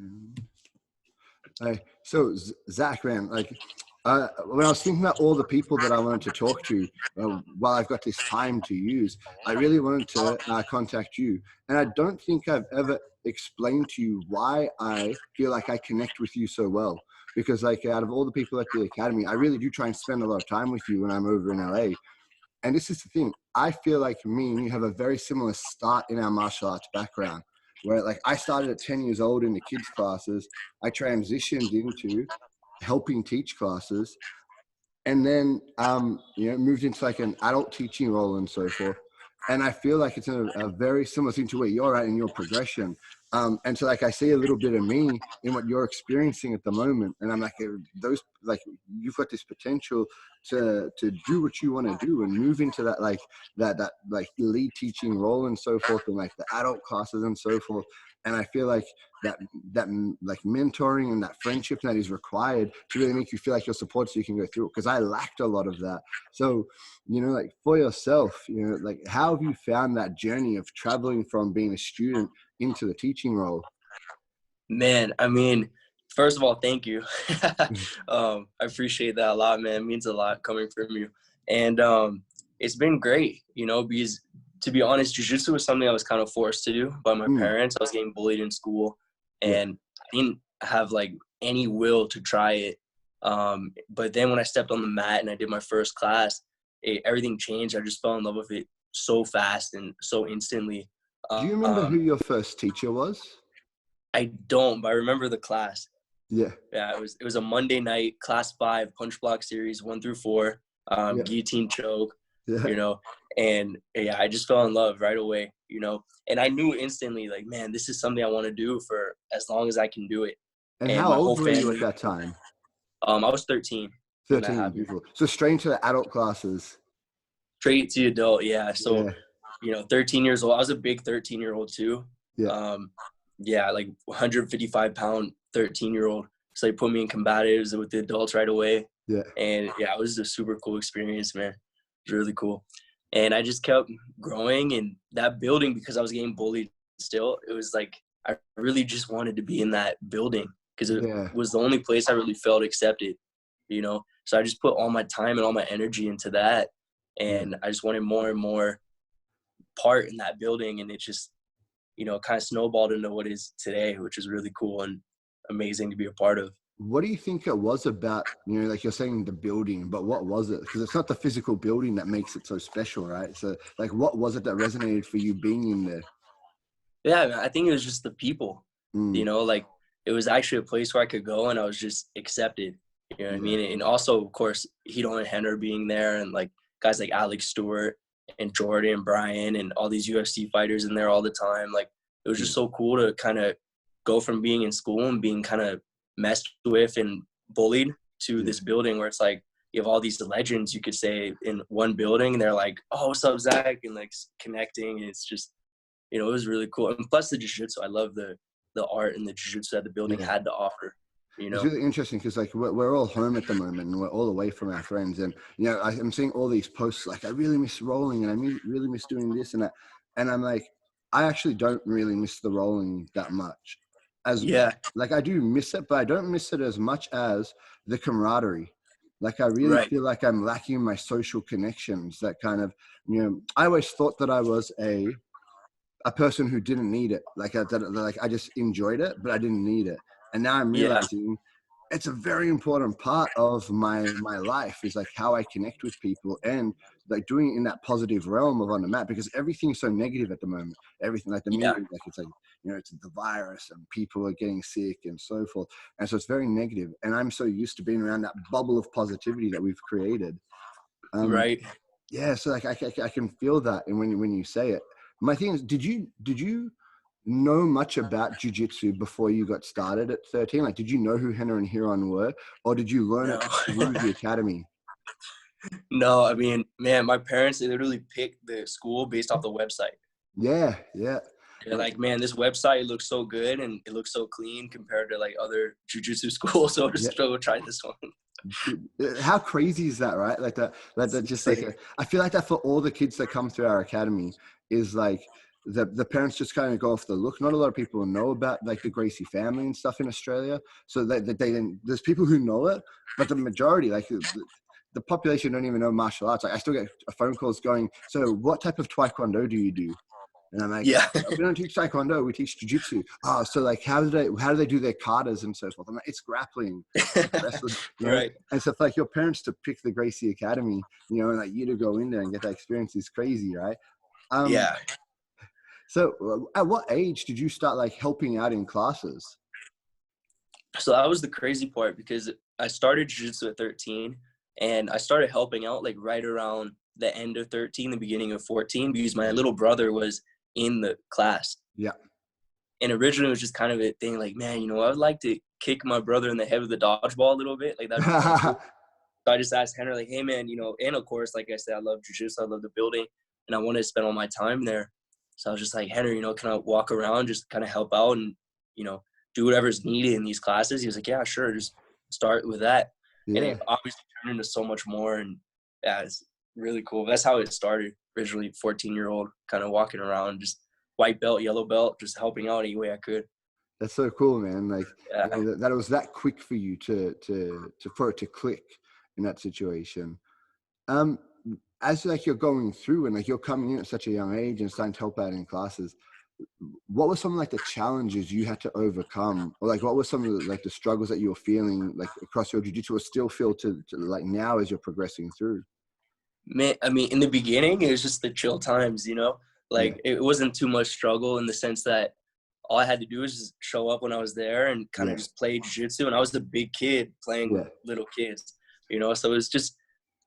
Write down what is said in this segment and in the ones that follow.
Mm. So Zach, man, like when I was thinking about all the people that I wanted to talk to while I've got this time to use, I really wanted to contact you. And I don't think I've ever explained to you why I feel like I connect with you so well. Because like out of all the people at the academy, I really do try and spend a lot of time with you when I'm over in LA. And this is the thing, I feel like me and you have a very similar start in our martial arts background, where like I started at 10 years old in the kids classes. I transitioned into helping teach classes, and then moved into like an adult teaching role and so forth. And I feel like it's a very similar thing to where you're at in your progression. And so like I see a little bit of me in what you're experiencing at the moment, and I'm like, those like you've got this potential to do what you want to do and move into that that like lead teaching role and so forth, and like the adult classes and so forth. And I feel like that like mentoring and that friendship that is required to really make you feel like you're supported so you can go through it, because I lacked a lot of that. So like for yourself, like how have you found that journey of traveling from being a student into the teaching role? Man, I mean, first of all, thank you. I appreciate that a lot, man. It means a lot coming from you. And it's been great, because to be honest, jiu-jitsu was something I was kind of forced to do by my parents. I was getting bullied in school, and I didn't have like any will to try it. But then when I stepped on the mat and I did my first class, everything changed. I just fell in love with it so fast and so instantly. Do you remember who your first teacher was? I don't, but I remember the class. Yeah. Yeah, it was a Monday night, class 5, punch block series 1 through 4, guillotine choke, Yeah. And yeah, I just fell in love right away, and I knew instantly, like, man, this is something I want to do for as long as I can do it. And And how my whole old were you at family, that time? I was 13 when that 13, happened. beautiful. So straight into the adult classes. Straight to adult, yeah. So, Yeah. 13 years old. I was a big 13-year-old too. Yeah. Yeah, like 155-pound 13-year-old. So they put me in combatives with the adults right away. Yeah. And yeah, it was a super cool experience, man. It was really cool. And I just kept growing in that building because I was getting bullied still. It was like I really just wanted to be in that building because it was the only place I really felt accepted, So I just put all my time and all my energy into that. And I just wanted more and more part in that building. And it just, kind of snowballed into what is today, which is really cool and amazing to be a part of. What do you think it was about, like you're saying the building, but what was it? Because it's not the physical building that makes it so special, right? So like, what was it that resonated for you being in there? Yeah, I think it was just the people, like it was actually a place where I could go and I was just accepted, you know what I mean? And also, of course, Hito and Henner being there and like guys like Alex Stewart and Jordan and Brian and all these UFC fighters in there all the time. Like it was just so cool to kind of go from being in school and being kind of messed with and bullied to this building where it's like you have all these legends, you could say, in one building, and they're like, "Oh, what's up, Zach?" and like connecting. And it's just, it was really cool. And plus the jiu-jitsu, I love the art and the jiu-jitsu that the building had to offer. It's really interesting because like we're all home at the moment and we're all away from our friends, and I'm seeing all these posts like I really miss rolling and I really miss doing this and that, and I'm like, I actually don't really miss the rolling that much. Like I do miss it, but I don't miss it as much as the camaraderie. Like I really feel like I'm lacking my social connections. That kind of, I always thought that I was a person who didn't need it. Like I just enjoyed it, but I didn't need it. And now I'm realizing it's a very important part of my life, is like how I connect with people and like doing it in that positive realm of on the mat, because everything's so negative at the moment. Everything like the media, like it's like, it's the virus and people are getting sick and so forth. And so it's very negative. And I'm so used to being around that bubble of positivity that we've created. Yeah. So like I can feel that. And when you say it, my thing is, did you know much about jiu-jitsu before you got started at 13? Like, did you know who Henner and Huron were, or did you learn it through the academy? No, I mean, man, my parents, they literally picked the school based off the website. Yeah. They're like, man, this website looks so good and it looks so clean compared to like other jiu-jitsu schools, so just go try this one. How crazy is that, right? Like that just like I feel like that for all the kids that come through our academy is like the parents just kind of go off the look. Not a lot of people know about like the Gracie family and stuff in Australia. So there's people who know it, but the majority, like the population, don't even know martial arts. Like I still get phone calls going, so what type of taekwondo do you do? And I'm like, Yeah. we don't teach taekwondo, we teach jiu-jitsu. Oh, so like how do they do their katas and so forth? I'm like, it's grappling, wrestling, you know? Right. And so for like your parents to pick the Gracie Academy, you know, and like you to go in there and get that experience is crazy, right? Yeah. So at what age did you start like helping out in classes? So that was the crazy part, because I started jiu-jitsu at 13, and I started helping out like right around the end of 13, the beginning of 14, because my little brother was in the class. Yeah. And originally it was just kind of a thing like, man, you know, I would like to kick my brother in the head with a dodgeball a little bit. Like that'd be kind of cool. So I just asked Henry, like, hey man, you know, and of course, like I said, I love jiu-jitsu, I love the building, and I wanted to spend all my time there. So I was just like, Henry, you know, can I walk around, just kind of help out and, you know, do whatever's needed in these classes? He was like, yeah, sure, just start with that. Yeah. And it obviously turned into so much more, and yeah, it's really cool. That's how it started originally, 14-year-old, kind of walking around, just white belt, yellow belt, just helping out any way I could. That's so cool, man. Like Yeah. you know, that it was that quick for you for it to click in that situation. As like you're going through and like you're coming in at such a young age and starting to help out in classes, what were some of like the challenges you had to overcome, or like what were some of the, like the struggles that you were feeling like across your jiu-jitsu, or still feel to like now as you're progressing through? Man, I mean, in the beginning, it was just the chill times, you know? Like, it wasn't too much struggle in the sense that all I had to do was just show up when I was there and kind of just play jiu-jitsu. And I was the big kid playing with little kids, you know? So it was just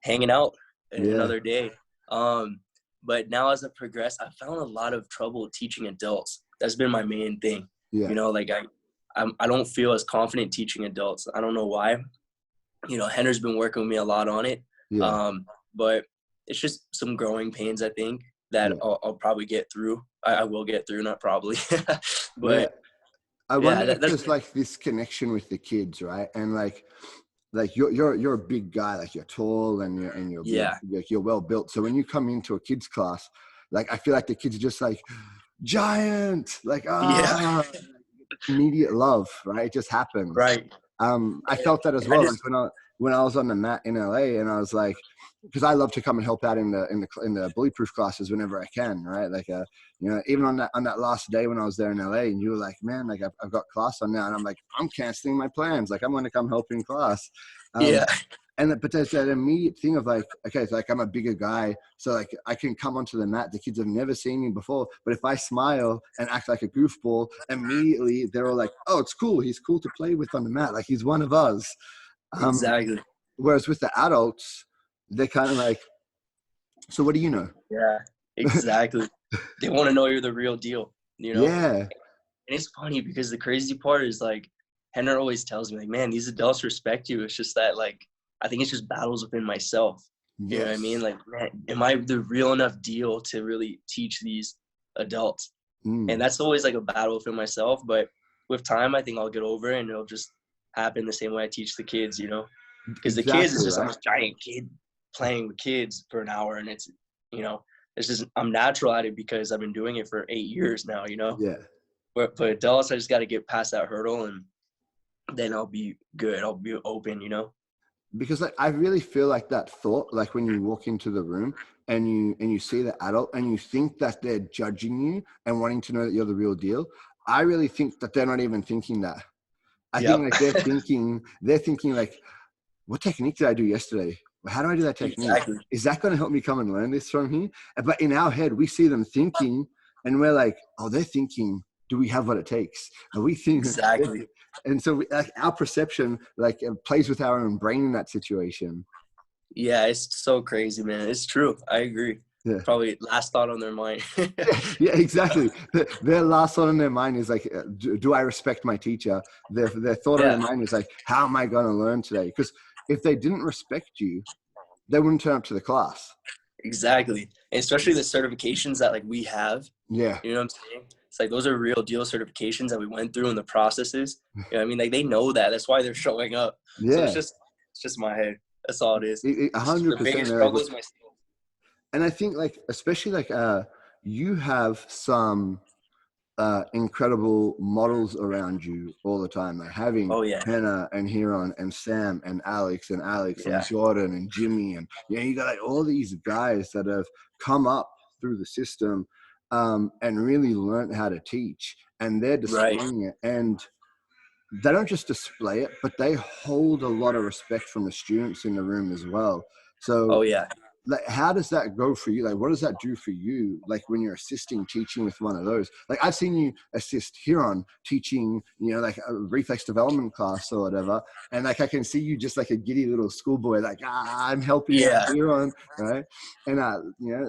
hanging out another day. But now as I progress, I found a lot of trouble teaching adults. That's been my main thing. You know, like I don't feel as confident teaching adults. I don't know why. You know, Henry's been working with me a lot on it. But it's just some growing pains, I think, that I'll probably get through. I will get through, not probably. But I wonder if there's like this connection with the kids, right? And like you're a big guy, like you're tall and you're well built. So when you come into a kids class, like I feel like the kids are just like giant, like immediate love, right? It just happens. Right. I felt that as well. Like when I was on the mat in LA, and I was like, because I love to come and help out in the bullyproof classes whenever I can, right? Like, you know, even on that last day when I was there in LA, and you were like, man, like I've got class on now, and I'm like, I'm canceling my plans, like I'm going to come help in class. But there's that immediate thing of like, okay, it's like I'm a bigger guy, so like I can come onto the mat. The kids have never seen me before, but if I smile and act like a goofball, immediately they're all like, oh, it's cool. He's cool to play with on the mat. Like he's one of us. Exactly. Whereas with the adults, they're kind of like, so what do you know? Yeah, exactly. They want to know you're the real deal, you know? Yeah. And it's funny because the crazy part is like, Henry always tells me like, man, these adults respect you. It's just that like, I think it's just battles within myself. You know what I mean? Like, man, am I the real enough deal to really teach these adults? And that's always like a battle within myself. But with time, I think I'll get over it, and it'll just happen the same way I teach the kids, you know? Because the kids is just, I'm a giant kid playing with kids for an hour, and it's, you know, it's just, I'm natural at it because I've been doing it for 8 years now, you know? Yeah. But adults, I just got to get past that hurdle, and then I'll be good. I'll be open, you know? Because like, I really feel like that thought, like when you walk into the room and you see the adult and you think that they're judging you and wanting to know that you're the real deal. I really think that they're not even thinking that. I think like they're thinking like, what technique did I do yesterday? How do I do that technique? Exactly. Is that going to help me come and learn this from here? But in our head, we see them thinking and we're like, oh, they're thinking, do we have what it takes? And we think exactly. And so like our perception like plays with our own brain in that situation. Yeah, it's so crazy, man. It's true. I agree. Yeah. Probably last thought on their mind. Yeah, exactly. Their last thought on their mind is like, do I respect my teacher? Their thought on their mind is like, how am I going to learn today? Because if they didn't respect you, they wouldn't turn up to the class. Exactly. And especially the certifications that like we have. Yeah. You know what I'm saying? It's like those are real deal certifications that we went through in the processes. You know what I mean? Like they know that. That's why they're showing up. Yeah. So it's just my head. That's all it is. 100%. The biggest struggle is my skills. And I think like, especially like you have some incredible models around you all the time, like having Oh yeah. Hannah and Huron and Sam and Alex and Yeah. Jordan and Jimmy, and you got like all these guys that have come up through the system and really learned how to teach, and they're Right. displaying it, and they don't just display it, but they hold a lot of respect from the students in the room as well. So Oh yeah. like, how does that go for you? Like, what does that do for you? Like when you're assisting teaching with one of those, like I've seen you assist Huron teaching, like a reflex development class or whatever. And like, I can see you just like a giddy little schoolboy, like, I'm helping out Yeah. Huron. Right. And,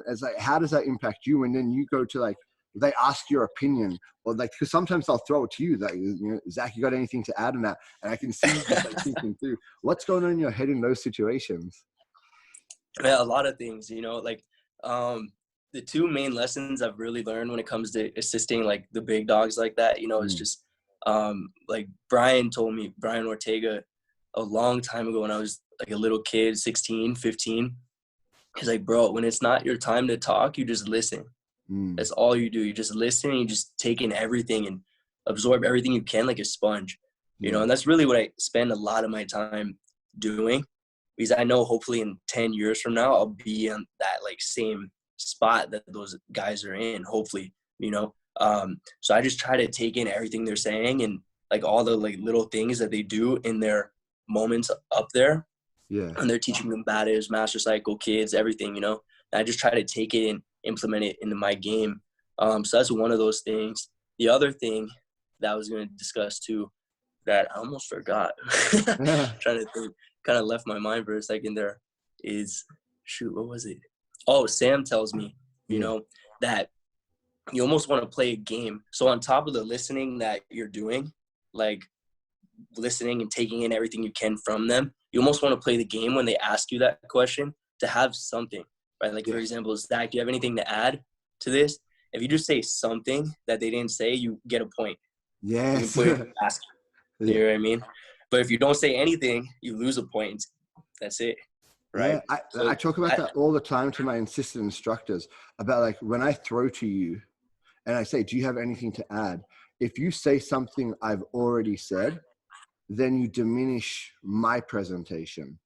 it's like, how does that impact you? And then you go to like, they ask your opinion, or like, because sometimes they'll throw it to you, like, Zach, you got anything to add on that? And I can see you just like thinking through what's going on in your head in those situations. Yeah, a lot of things, like the two main lessons I've really learned when it comes to assisting like the big dogs like that, is just like Brian Ortega a long time ago when I was like a little kid, 16, 15. He's like, bro, when it's not your time to talk, you just listen. That's all you do. You just listen and you just take in everything and absorb everything you can like a sponge, and that's really what I spend a lot of my time doing, because I know hopefully in 10 years from now, I'll be on that like same spot that those guys are in, hopefully, so I just try to take in everything they're saying and like all the like little things that they do in their moments up there. Yeah. And they're teaching them batters, master cycle, kids, everything, And I just try to take it and implement it into my game. So that's one of those things. The other thing that I was going to discuss too, that I almost forgot, trying to think, kind of left my mind for a second there, is, shoot, what was it? Oh, Sam tells me, that you almost want to play a game. So on top of the listening that you're doing, like listening and taking in everything you can from them, you almost want to play the game when they ask you that question to have something, right? Like, for example, Zach, do you have anything to add to this? If you just say something that they didn't say, you get a point. Yes. You can put it ask. You know what I mean? But if you don't say anything, you lose a point. That's it. Right? Yeah, I talk about that all the time to my assistant instructors about like when I throw to you and I say, do you have anything to add? If you say something I've already said, then you diminish my presentation.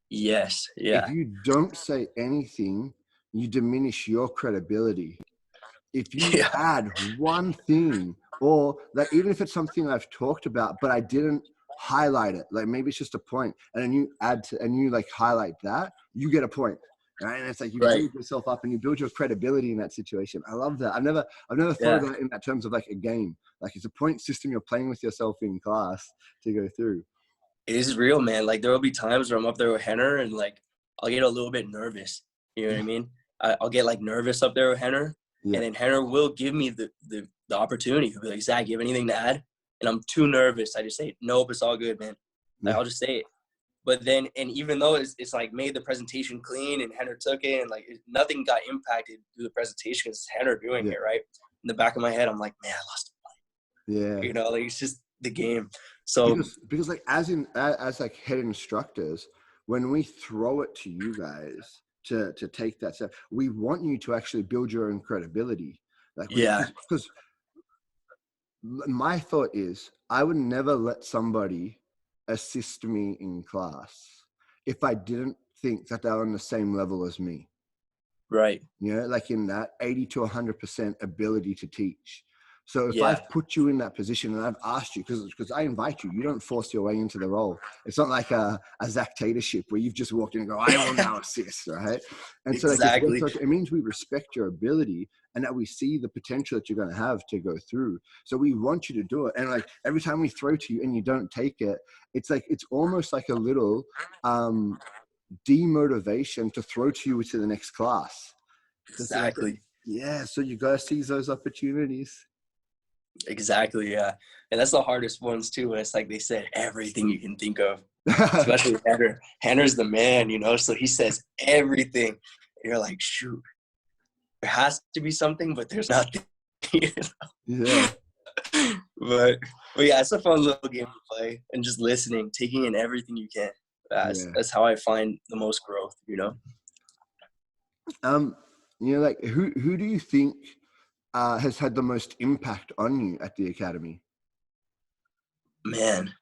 Yes. Yeah. If you don't say anything, you diminish your credibility. If you add one thing, or like even if it's something I've talked about, but I didn't highlight it, like maybe it's just a point, and then you add to, and you like highlight that, you get a point. Right? And it's like you build yourself up and you build your credibility in that situation. I love that. I've never thought about it in that terms of like a game. Like it's a point system you're playing with yourself in class to go through. It is real, man. Like there will be times where I'm up there with Henner and like I'll get a little bit nervous. You know what I mean? I'll get like nervous up there with Henner, and then Henner will give me the opportunity. He'll be like, Zach, you have anything to add? And I'm too nervous. I just say, nope, it's all good, man. Like, I'll just say it. But then, and even though it's like made the presentation clean and Henner took it and like nothing got impacted through the presentation because Henner doing it, right? In the back of my head, I'm like, man, I lost a point. Yeah. Like it's just the game. So because like as like head instructors, when we throw it to you guys to take that step, we want you to actually build your own credibility. Like because my thought is I would never let somebody assist me in class if I didn't think that they're on the same level as me. Right. Like in that 80 to 100% ability to teach. So if I've put you in that position and I've asked you, because I invite you, you don't force your way into the role. It's not like a Zach Tatership where you've just walked in and go, I will now assist, right? And so exactly. like, it means we respect your ability and that we see the potential that you're going to have to go through. So we want you to do it. And like every time we throw to you and you don't take it, it's like, it's almost like a little demotivation to throw to you to the next class. Exactly. So you got to seize those opportunities. Exactly, yeah. And that's the hardest ones too. When it's like they said everything you can think of, especially Henner. Henner's the man, so he says everything. And you're like, shoot, there has to be something, but there's nothing. Yeah. But yeah, it's a fun little game to play and just listening, taking in everything you can. That's how I find the most growth, like who do you think has had the most impact on you at the academy? Man,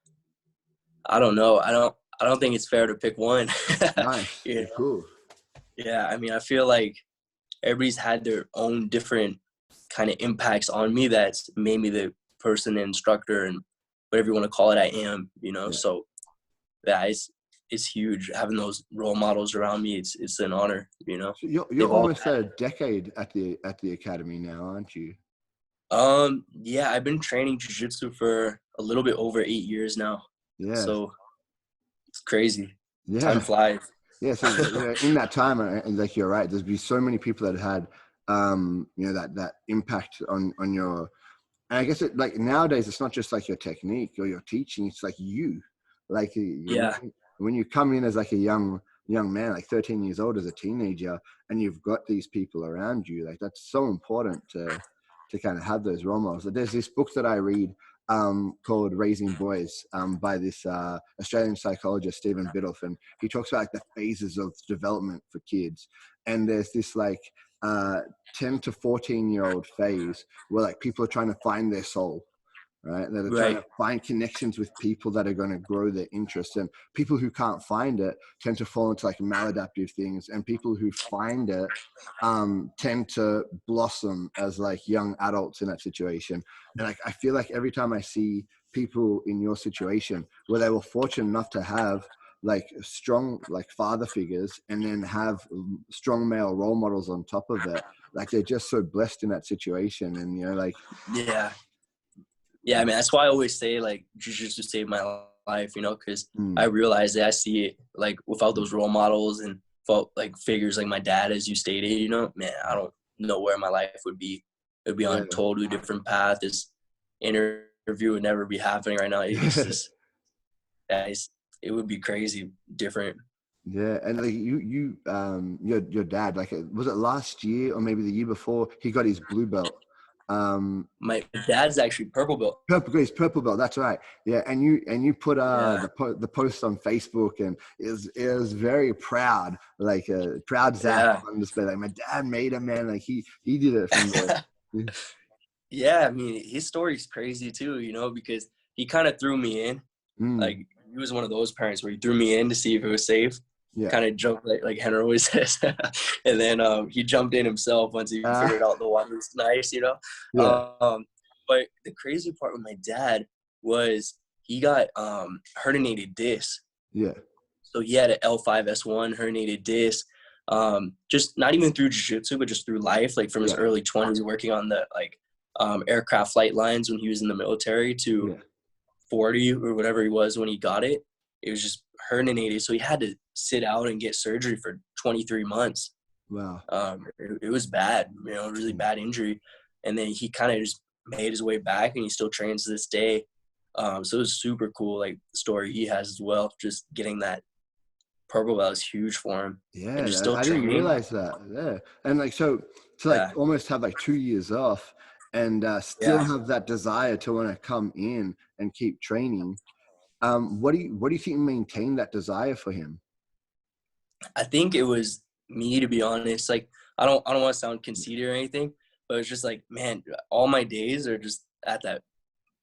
I don't know. I don't think it's fair to pick one. Nice. You know? Cool. Yeah, I mean, I feel like everybody's had their own different kind of impacts on me that's made me the person, instructor, and whatever you want to call it, I am, you know? Yeah. So yeah, it's huge having those role models around me. It's an honor, you know? So you're They've all, almost a decade at the academy now, aren't you? yeah, I've been training jiu-jitsu for a little bit over 8 years now. Yeah. So it's crazy. Time Yeah. flies. Yeah. So in that time, and like you're right, there's been so many people that had, that impact on your. And I guess like nowadays, it's not just like your technique or your teaching; it's like you. Like Yeah. when you come in as like a young man, like 13 years old, as a teenager, and you've got these people around you, like that's so important to kind of have those role models. There's this book that I read called Raising Boys by this Australian psychologist, Stephen Biddulph, and he talks about like the phases of development for kids. And there's this like 10 to 14-year-old phase where like people are trying to find their soul, right? They're trying Right. to find connections with people that are going to grow their interest. And people who can't find it tend to fall into like maladaptive things. And people who find it tend to blossom as like young adults in that situation. And like, I feel like every time I see people in your situation where they were fortunate enough to have like strong like father figures and then have strong male role models on top of it, like they're just so blessed in that situation. And like Yeah. Yeah, I mean, that's why I always say, like, jiu-jitsu saved my life, you know, because I realize that I see it, like, without those role models and without, like, figures like my dad, as you stated, you know, man, I don't know where my life would be. It would be on a totally different path. This interview would never be happening right now. It's just, it would be crazy different. Yeah, and like your dad, like was it last year or maybe the year before, he got his blue belt. My dad's actually purple belt. His purple belt. That's right. Yeah, and you put Yeah. the post on Facebook, and it was very proud, like proud Zach Yeah. on display. Like my dad made him, man. Like he did it from the. Yeah, I mean, his story's crazy too, you know, because he kind of threw me in. Like, he was one of those parents where he threw me in to see if it was safe. Yeah. Kind of jumped like Henry always says. And then he jumped in himself once he figured out the water was nice, you know. Yeah. But the crazy part with my dad was he got herniated disc. Yeah. So he had an L5-S1 herniated disc. Just not even through jiu-jitsu, but just through life, like from his early 20s, working on the like aircraft flight lines when he was in the military to 40 or whatever he was when he got it. It was just herniated, so he had to sit out and get surgery for 23 months. Wow. It was bad, you know, really bad injury. And then he kind of just made his way back, and he still trains to this day. So it was super cool, like the story he has as well. Just getting that purple belt is huge for him. Yeah, And just still I didn't training. realize that. Yeah, and like so to like almost have like 2 years off and still have that desire to want to come in and keep training. What do you think maintained that desire for him? I think it was me, to be honest. Like, I don't want to sound conceited or anything, but it's just like, man, all my days are just at that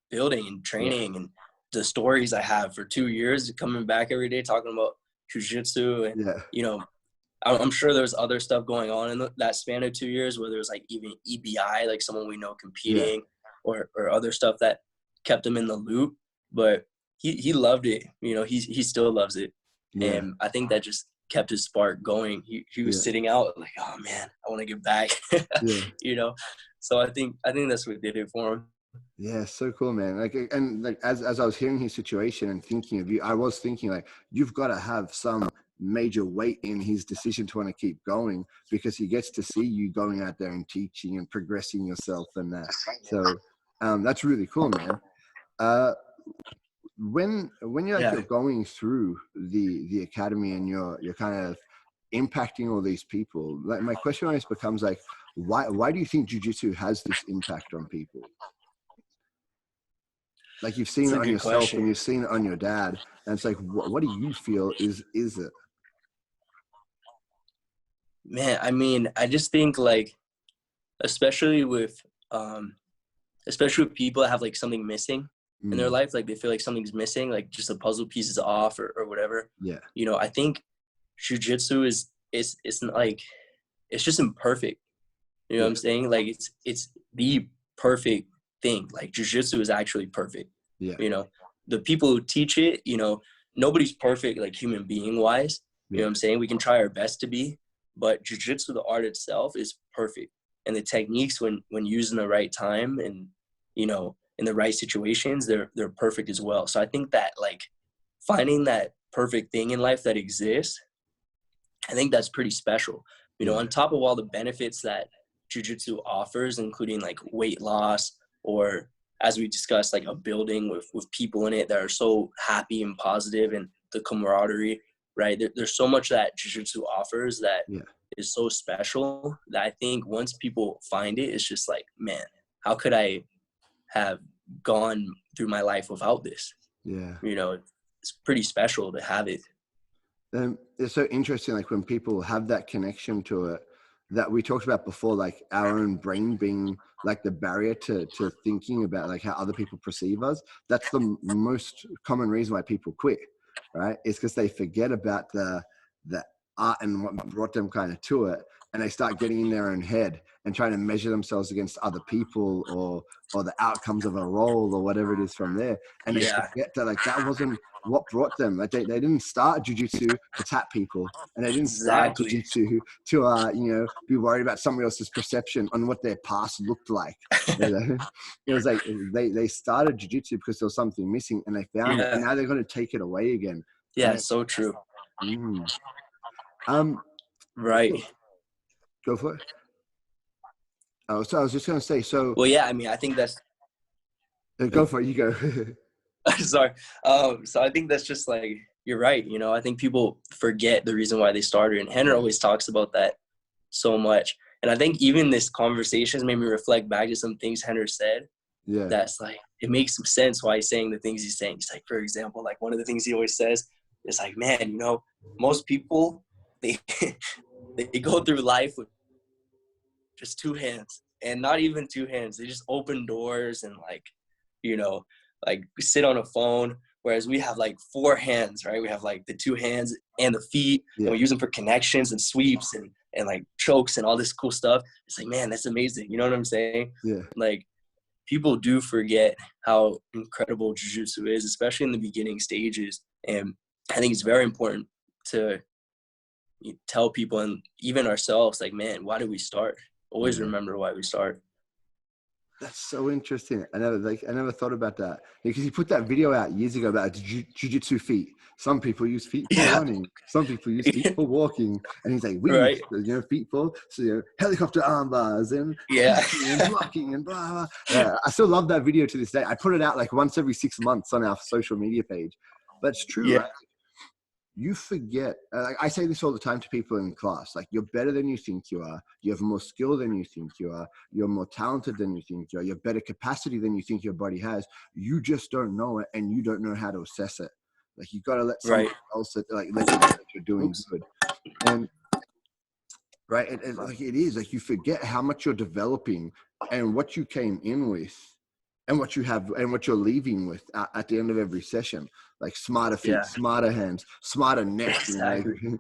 building and training, and the stories I have for 2 years coming back every day talking about jiu-jitsu. And you know, I'm sure there's other stuff going on in that span of 2 years, where there's like even EBI, like someone we know competing, or other stuff that kept him in the loop. But he loved it, you know. He still loves it. And I think that just kept his spark going. He was sitting out like, oh man, I want to get back. You know. So I think that's what did it for him. Yeah, so cool, man. Like, and like as I was hearing his situation and thinking of you, I was thinking like, you've got to have some major weight in his decision to want to keep going, because he gets to see you going out there and teaching and progressing yourself and that. So that's really cool, man. When you're like you're going through the academy and you're kind of impacting all these people, like my question always becomes like, why do you think jiu-jitsu has this impact on people? Like, you've seen it on yourself and you've seen it on your dad, and it's like, what do you feel is it? Man, I mean, I just think, like, especially with especially with people that have like something missing in their Mm. life, like they feel like something's missing, like just a puzzle piece is off or whatever. Yeah. You know, I think jujitsu it's like it's just imperfect. You know what Yeah. I'm saying? Like it's the perfect thing. Like jujitsu is actually perfect. Yeah. You know, the people who teach it, you know, nobody's perfect like human being wise. You know Yeah. what I'm saying? We can try our best to be, but jujitsu, the art itself, is perfect. And the techniques when used in the right time and, you know, in the right situations, they're perfect as well. So I think that like finding that perfect thing in life that exists, I think that's pretty special. You know, Yeah. on top of all the benefits that jujitsu offers, including like weight loss, or as we discussed, like a building with people in it that are so happy and positive, and the camaraderie, right? There's so much that jujitsu offers that Yeah. is so special that I think once people find it, it's just like, man, how could I have gone through my life without this? Yeah. You know, it's pretty special to have it. It's so interesting, like when people have that connection to it that we talked about before, like our own brain being like the barrier to thinking about like how other people perceive us. That's the most common reason why people quit, right? It's because they forget about the art and what brought them kind of to it, and they start getting in their own head and trying to measure themselves against other people or the outcomes of a role or whatever it is from there, and they Yeah, forget that like that wasn't what brought them. Like they didn't start jujitsu to tap people, and they didn't start exactly. jujitsu to you know, be worried about somebody else's perception on what their past looked like. You know? It was like they started jujitsu because there was something missing, and they found it, and Yeah, now they're going to take it away again. yeah, Right? so true. Mm. Um, Right. so go for it. Oh, so I was just going to say, so Well, yeah, I mean, I think that's go for it. You go. sorry. So I think that's just like you're right. You know, I think people forget the reason why they started, and Henry always talks about that so much. And I think even this conversation has made me reflect back to some things Henry said. Yeah. That's like it makes some sense why he's saying the things he's saying. He's like, for example, like one of the things he always says is like, man, you know, most people they they go through life with just two hands, and not even two hands. They just open doors and like, you know, like sit on a phone. Whereas we have like four hands, right? We have like the two hands and the feet, Yeah. and we use them for connections and sweeps and like chokes and all this cool stuff. It's like, man, that's amazing. You know what I'm saying? Yeah. Like people do forget how incredible jiu-jitsu is, especially in the beginning stages. And I think it's very important to tell people and even ourselves, like, man, why did we start? Always Yeah. remember why we start. That's so interesting. I never thought about that, because he put that video out years ago about jujitsu feet. Some people use feet for Yeah. running. Some people use feet for walking. And he's like, we Right. use, you know, feet for, so, you know, helicopter arm bars and Yeah. and blocking and blah, blah. Yeah, I still love that video to this day. I put it out like once every 6 months on our social media page. But it's true, Yeah. right? You forget, like I say this all the time to people in class, like you're better than you think you are, you have more skill than you think you are, you're more talented than you think you are, you have better capacity than you think your body has. You just don't know it, and you don't know how to assess it. Like you got to let somebody Right. else like let you know that you're doing Oops. good. And right, and like it is like you forget how much you're developing and what you came in with and what you have and what you're leaving with at the end of every session. Like smarter feet, Yeah. smarter hands, smarter neck. Exactly. You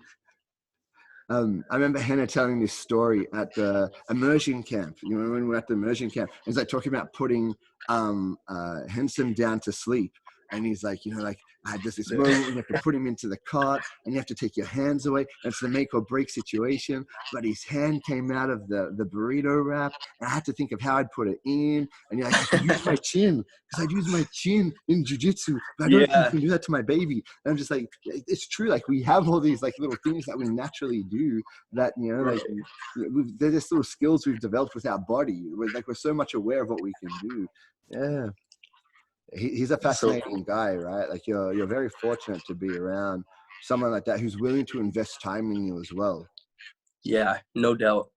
know, I remember Hannah telling this story at the immersion camp. You know, when we were at the immersion camp, he's like talking about putting Henson down to sleep. And he's like, you know, like I had this moment when you have to put him into the cart and you have to take your hands away. And it's a make or break situation. But his hand came out of the burrito wrap. And I had to think of how I'd put it in. And you're like, I could use my chin because I'd use my chin in jiu-jitsu. But I don't think you can do that to my baby. And I'm just like, it's true. Like we have all these like little things that we naturally do that, you know, like they're just little skills we've developed with our body. We're so much aware of what we can do. Yeah. He's a fascinating guy, right? Like you're very fortunate to be around someone like that who's willing to invest time in you as well. Yeah, no doubt.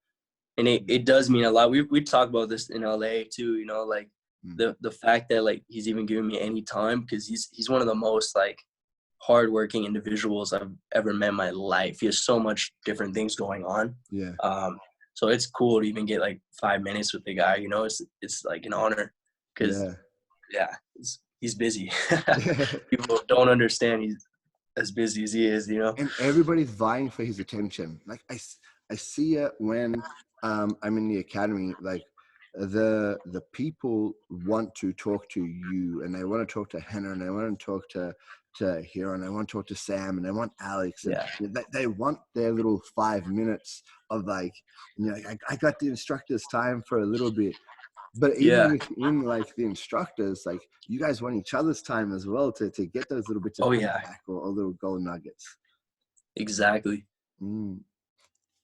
And it does mean a lot. We talk about this in LA too, you know, like the fact that like he's even giving me any time, because he's one of the most like hardworking individuals I've ever met in my life. He has so much different things going on. Yeah. So it's cool to even get like 5 minutes with the guy, you know, it's like an honor because Yeah. yeah, he's busy. People don't understand he's as busy as he is, you know? And everybody's vying for his attention. Like I see it when I'm in the academy. Like the people want to talk to you, and they want to talk to Henna, and they want to talk to Hero, and they want to talk to Sam, and they want Alex, and Yeah. they want their little 5 minutes of like, you know, I got the instructor's time for a little bit. But even Yeah. within like the instructors, like you guys want each other's time as well to get those little bits of Oh yeah, feedback or little gold nuggets. exactly. Mm.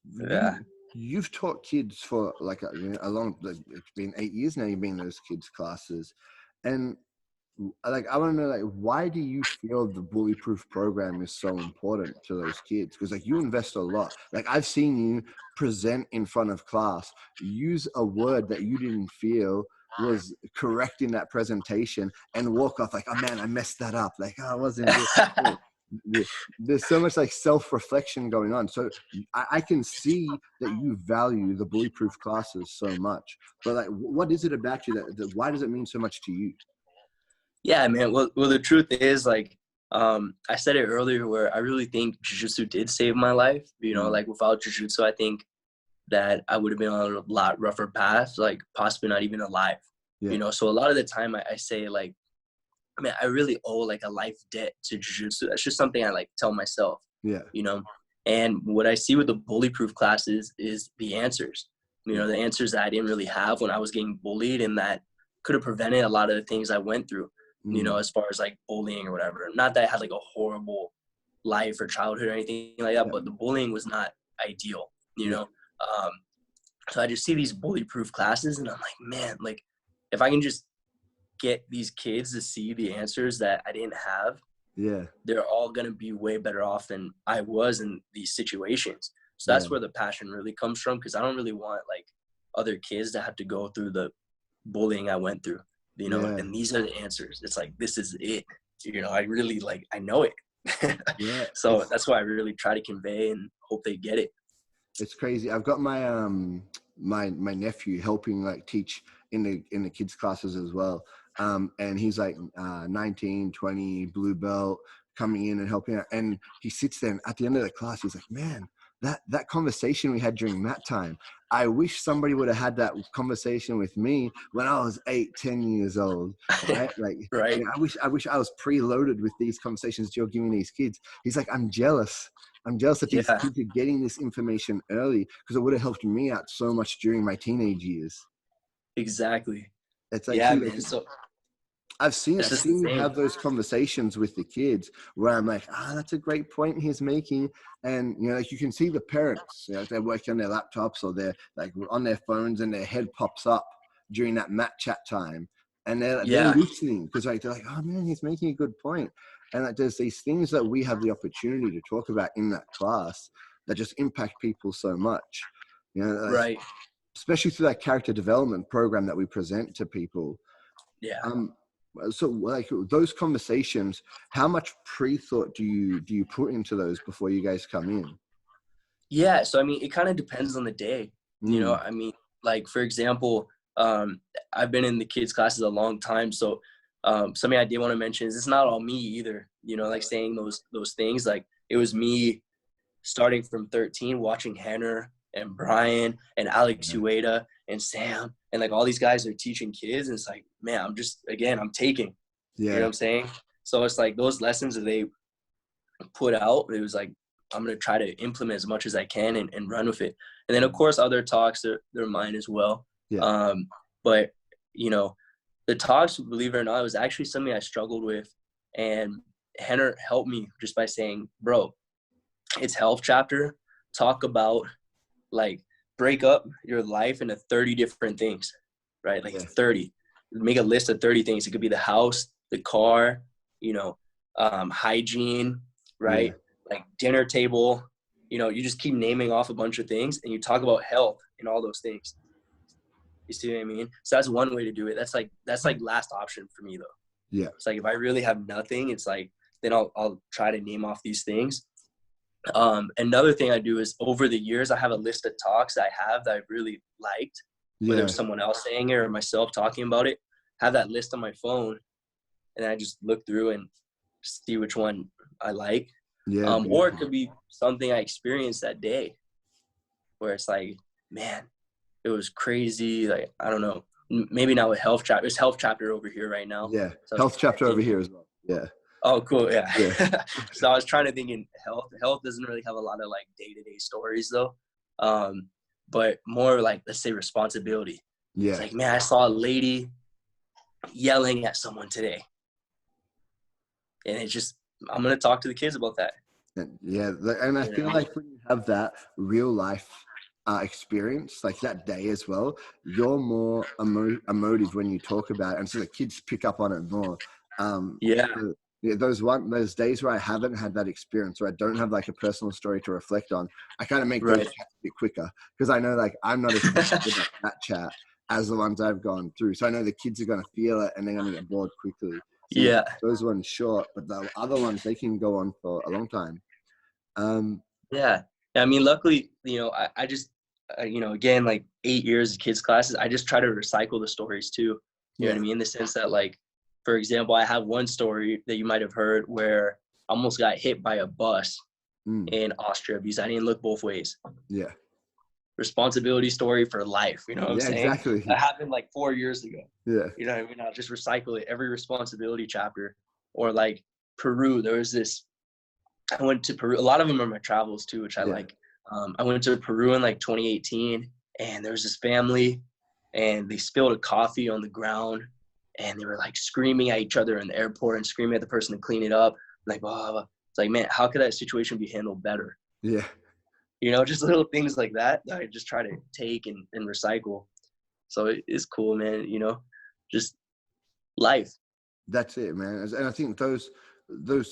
Yeah. You've taught kids for like a long, like, it's been 8 years now. You've been in those kids classes, and like I want to know, like, why do you feel the bullyproof program is so important to those kids? Because like you invest a lot. Like I've seen you present in front of class, use a word that you didn't feel was correct in that presentation, and walk off like, oh man, I messed that up. Like, oh, I wasn't good. You know, there's so much like self-reflection going on. So I can see that you value the bullyproof classes so much. But like, what is it about you that why does it mean so much to you? Yeah, man. Well, the truth is, like, I said it earlier, where I really think jiu-jitsu did save my life. You know, like without jiu-jitsu, I think that I would have been on a lot rougher path, like possibly not even alive. Yeah. You know, so a lot of the time I say like, I mean, I really owe like a life debt to jiu-jitsu. That's just something I like tell myself. Yeah. You know, and what I see with the bullyproof classes is the answers. You know, the answers that I didn't really have when I was getting bullied, and that could have prevented a lot of the things I went through. You know, as far as like bullying or whatever. Not that I had like a horrible life or childhood or anything like that, Yeah. but the bullying was not ideal. You Yeah. know, so I just see these bully-proof classes, and I'm like, man, like if I can just get these kids to see the answers that I didn't have, Yeah. they're all gonna be way better off than I was in these situations. So Yeah. that's where the passion really comes from, because I don't really want like other kids to have to go through the bullying I went through, you know, Yeah. and these are the answers. It's like, this is it. You know, I really like, I know it. Yeah. So that's why I really try to convey and hope they get it. It's crazy. I've got my my nephew helping like teach in the kids classes as well. And he's like 19, 20, blue belt, coming in and helping out. And he sits there, and at the end of the class, he's like, man, that conversation we had during that time, I wish somebody would have had that conversation with me when I was 8, 10 years old. Right? Like, Right. you know, I wish I was preloaded with these conversations you're giving these kids. He's like, I'm jealous. I'm jealous that these Yeah, kids are getting this information early, because it would have helped me out so much during my teenage years. exactly. It's Yeah, actually man. like, So I've seen it's just the you same. have those conversations with the kids where I'm like, that's a great point he's making. And, you know, like you can see the parents, you know, they're working on their laptops or they're like on their phones, and their head pops up during that mat chat time. And they're Yeah. listening, because like, they're like, oh man, he's making a good point. And like, there's these things that we have the opportunity to talk about in that class that just impact people so much, you know, like, Right. especially through that character development program that we present to people. Yeah. Um, so like those conversations, how much pre-thought do you put into those before you guys come in? Yeah. So I mean, it kind of depends on the day. You know, Mm, I mean, like for example, I've been in the kids' classes a long time, so something I did want to mention is it's not all me either. You know, like saying those things. Like it was me starting from 13, watching Henner and Brian and Alex yeah. Ueda and Sam, and like all these guys are teaching kids, and it's like, man, I'm just, again, I'm taking. You know what Yeah. I'm saying? So it's like those lessons that they put out, it was like, I'm going to try to implement as much as I can and run with it. And then of course other talks, they're mine as well. Yeah. But you know, the talks, believe it or not, was actually something I struggled with, and Henner helped me just by saying, bro, it's health chapter. Talk about, like, break up your life into 30 different things, right? Like Yeah. 30. Make a list of 30 things. It could be the house, the car, you know, hygiene, Yeah. right? Like dinner table. You know, you just keep naming off a bunch of things, and you talk about health and all those things. You see what I mean? So that's one way to do it. That's like last option for me though. Yeah. It's like if I really have nothing, it's like then I'll try to name off these things. Another thing I do is over the years, I have a list of talks I have that I really liked, whether Yeah. it's someone else saying it or myself talking about it. Have that list on my phone, and I just look through and see which one I like. Yeah. Or it could be something I experienced that day, where it's like, man, it was crazy. Like, I don't know, maybe not with health chapter. It's health chapter over here right now. Yeah. So Health chapter over here as well. Yeah. Oh, cool. Yeah. Yeah. So I was trying to think in health. Health doesn't really have a lot of like day-to-day stories though. But more like, let's say, responsibility. Yeah. It's like, man, I saw a lady yelling at someone today. And it's just, I'm going to talk to the kids about that. Yeah. And I feel like when you have that real life experience, like that day as well, you're more emotive when you talk about it. And so the kids pick up on it more. Yeah. Those days where I haven't had that experience, where I don't have like a personal story to reflect on, I kind of make those chats a bit quicker, because I know like I'm not as good at that chat as the ones I've gone through. So I know the kids are going to feel it and they're going to get bored quickly. So yeah. Those ones short, but the other ones, they can go on for a long time. Yeah. I mean, luckily, I just, again, like 8 years of kids classes, I just try to recycle the stories too. You know what I mean? In the sense that, like, for example, I have one story that you might have heard where I almost got hit by a bus in Austria because I didn't look both ways. Yeah. Responsibility story for life. You know what I'm saying? Exactly. That happened like 4 years ago. Yeah. You know what I mean? I'll just recycle it, every responsibility chapter. Or like Peru, there was this, I went to Peru. A lot of them are my travels too, which I like. I went to Peru in like 2018, and there was this family, and they spilled a coffee on the ground, and they were like screaming at each other in the airport and screaming at the person to clean it up. Like, blah, blah, blah. It's like, man, how could that situation be handled better? Yeah. Just little things like that I just try to take and recycle. So it's cool, man. Just life. That's it, man. And I think those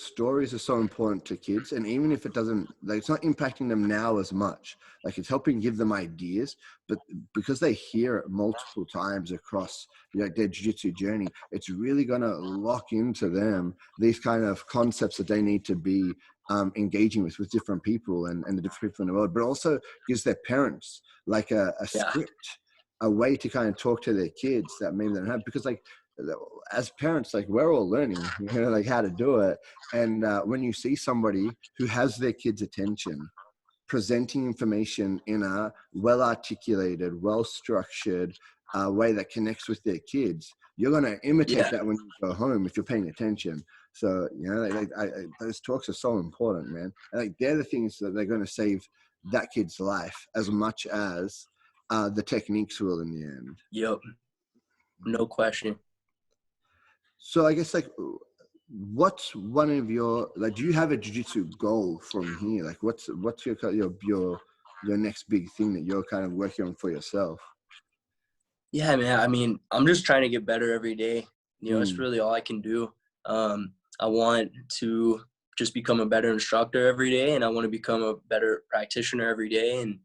stories are so important to kids. And even if it doesn't, like, it's not impacting them now as much, like it's helping give them ideas, but because they hear it multiple times across their jiu-jitsu journey, it's really going to lock into them these kind of concepts that they need to be engaging with different people and the different people in the world, but also gives their parents like a script, a way to kind of talk to their kids that maybe they don't have, because like, as parents, like, we're all learning, like how to do it. And when you see somebody who has their kids' attention, presenting information in a well-articulated, well-structured way that connects with their kids, you're going to imitate that when you go home if you're paying attention. So, those talks are so important, man. And like, they're the things that they're going to save that kid's life as much as the techniques will in the end. Yep. No question. So I guess, like, what's one of your, like, do you have a jiu-jitsu goal from here? Like, what's your next big thing that you're kind of working on for yourself? Yeah, man. I mean, I'm just trying to get better every day. It's really all I can do. I want to just become a better instructor every day, and I want to become a better practitioner every day. And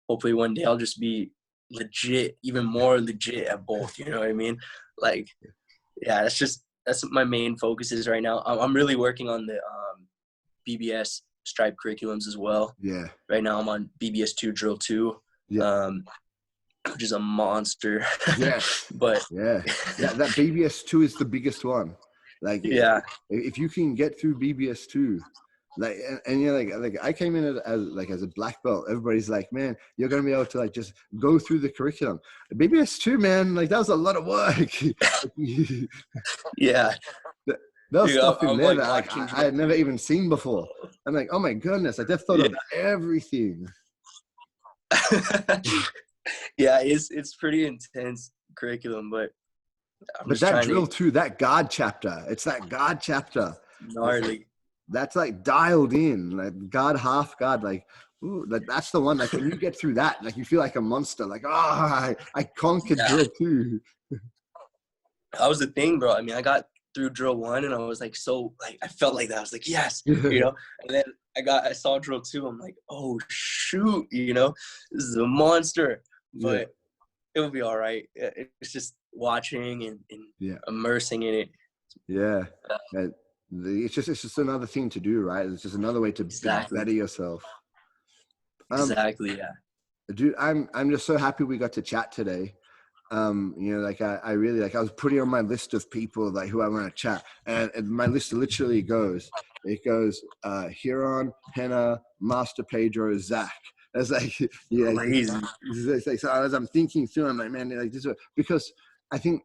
hopefully one day I'll just be legit, even more legit at both. You know what I mean? Like, yeah, that's my main focus is right now. I'm really working on the BBS Stripe curriculums as well. Yeah. Right now I'm on BBS 2 Drill 2, which is a monster. Yeah. But that BBS 2 is the biggest one. Like, if you can get through BBS 2, like, and you're like I came in as a black belt. Everybody's like, man, you're gonna be able to like just go through the curriculum. BBS 2, man, like that was a lot of work. Yeah. There was stuff in there that like I had never even seen before. I'm like, oh my goodness, like they've thought of everything. Yeah, it's pretty intense curriculum, but that drill 2, that guard chapter, it's that guard chapter. Gnarly. That's like dialed in, like guard, half guard, like, ooh, like that's the one. Like when you get through that, like you feel like a monster. Like, I conquered drill 2. That was the thing, bro. I mean, I got through drill 1, and I was like, so like I felt like that. I was like, yes, And then I saw drill 2. I'm like, oh shoot, this is a monster. But it will be all right. It's just watching and immersing in it. Yeah. It's just another thing to do, right? It's just another way to Exactly. better yourself. Um, Exactly. Yeah. dude, I'm just so happy we got to chat today. You know, like I really like, I was putting on my list of people like who I want to chat, and my list literally goes Huron, Henna, Master Pedro, Zach. That's like, yeah, Crazy. it's like, so as I'm thinking through, I'm like, man, like this is, because I think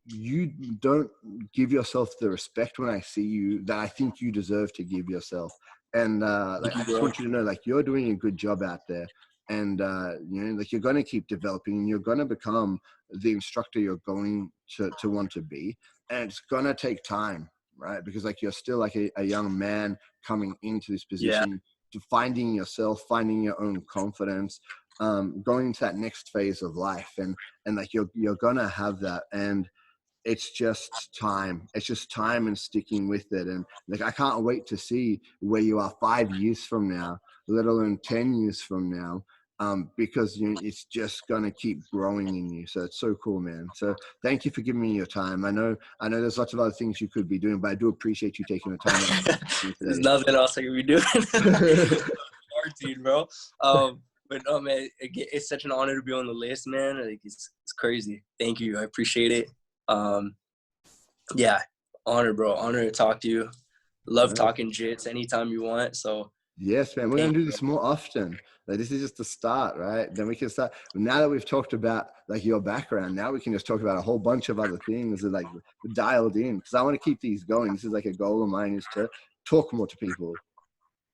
you don't give yourself the respect when I see you that I think you deserve to give yourself. And like, Thank you, I just bro. want you to know, like, you're doing a good job out there. And you know, like, you're going to keep developing, and you're going to become the instructor you're going to want to be. And it's going to take time, right? Because like, you're still like a young man coming into this Yeah. position, to finding yourself, finding your own confidence, going into that next phase of life. And like, you're going to have that. And it's just time. It's just time and sticking with it. And like, I can't wait to see where you are 5 years from now, let alone 10 years from now, because you know, it's just going to keep growing in you. So it's so cool, man. So thank you for giving me your time. I know there's lots of other things you could be doing, but I do appreciate you taking the time out There's today. nothing else I can be doing. Quarantine, bro. But no, man, it's such an honor to be on the list, man. Like, it's crazy. Thank you. I appreciate it. Yeah, honor, bro. Honor to talk to you. Love Nice. talking jits anytime you want. So Yes, man. We're thank gonna do you, this more often. Like, this is just the start, right? Then we can start. Now that we've talked about like your background, now we can just talk about a whole bunch of other things that like dialed in. Because I want to keep these going. This is like a goal of mine, is to talk more to people.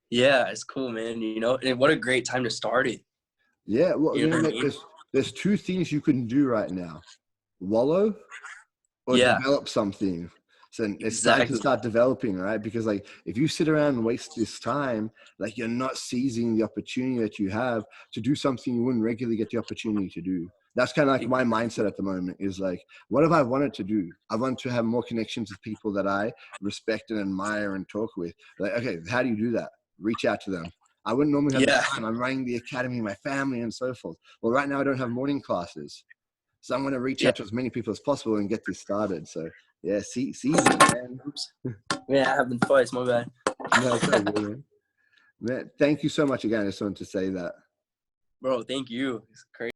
Yeah, it's cool, man. You know, and what a great time to start it. Yeah, well, You you know know, what I like, mean? there's two things you can do right now: wallow or Yeah, develop something. So it's time to exactly. start developing, right? Because like, if you sit around and waste this time, like, you're not seizing the opportunity that you have to do something you wouldn't regularly get the opportunity to do. That's kind of like my mindset at the moment, is like, what have I wanted to do? I want to have more connections with people that I respect and admire and talk with. Like, okay, how do you do that? Reach out to them. I wouldn't normally have the Yeah, time. I'm running the academy, my family, and so forth. Well, right now I don't have morning classes. So I'm going to reach yeah. out to as many people as possible and get this started. So yeah, seize it, man. Oops. Yeah, having fun. It's my bad. No, it's all good, man. Man, thank you so much again. I just wanted to say that. Bro, thank you. It's crazy.